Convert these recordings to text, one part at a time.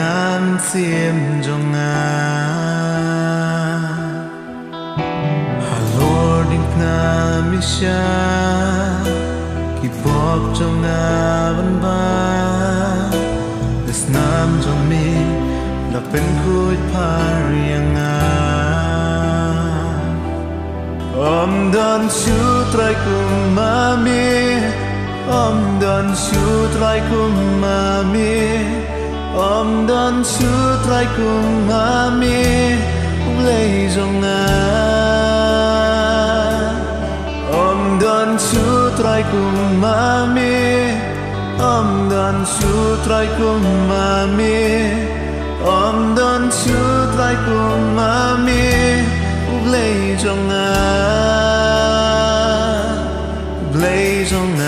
cảm xiêm trong Halor din kami siya Kipok trong van ba Desnam trong mi Lapen kuit pariyang Don sutrai kumami Don sutrai kumami Don sutrai kumami Ulay zong Don sutrai kumami Don sutrai kumami Don sutrai kumami Ulay zong Blaze on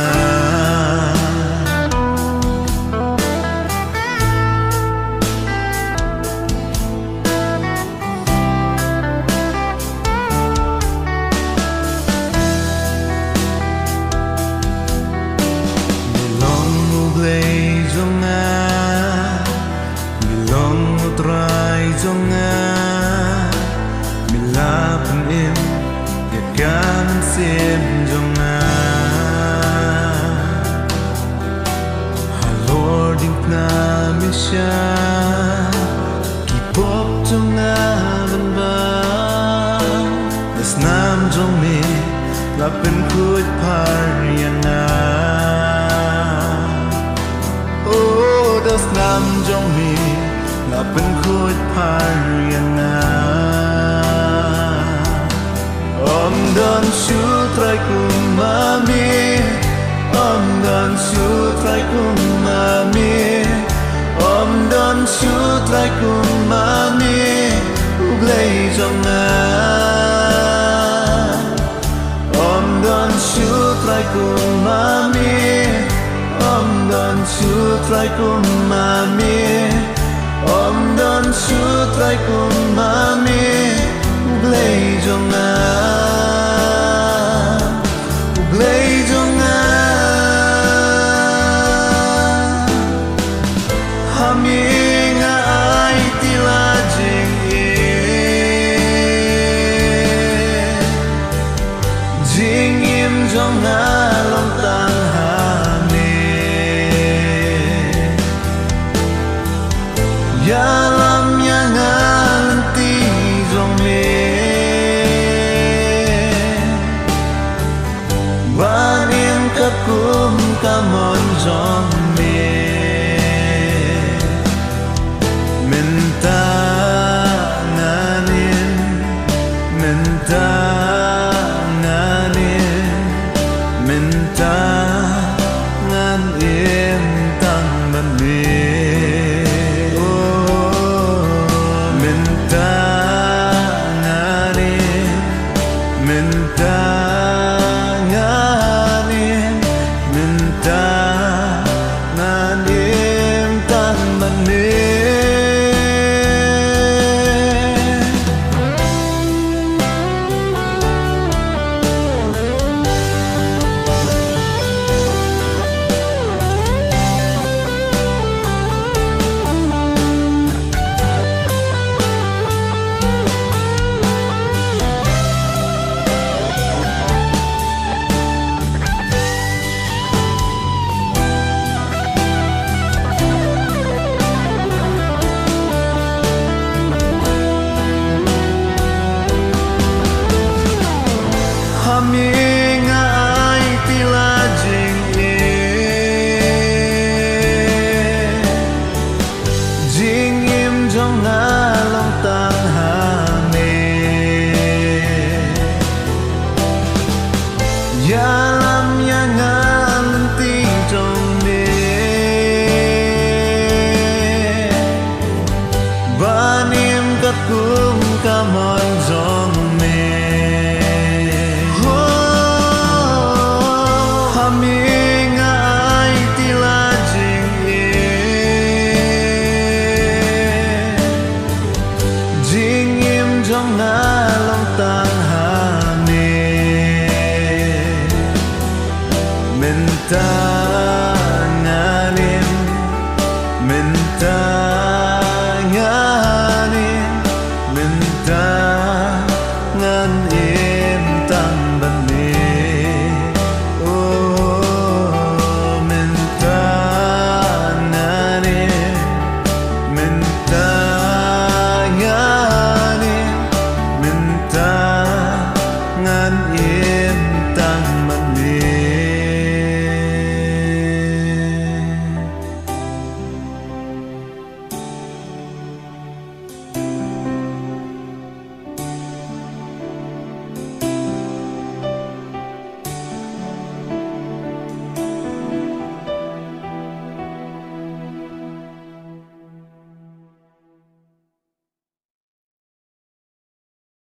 siya Kipok trong van ba Desnam trong mi Lapen kuit pariyang Oh, desnam trong mi Lapen kuit pariyang Don sutrai kumami Don sutrai kumami Don sutrai kumami Ublay zong Don sutrai kumami Don sutrai kumami Don sutrai kumami Ublay zong Ublay zong Haming ay tila jing Jing im trong long tang hane Ya lam ya ngan ti trong me Ban im cấp kum cảm ơn trong me Haming ay tila jing Jing im trong long tang hane Ya lam ya ngan ti trong me Ban im kat kum cảm ơn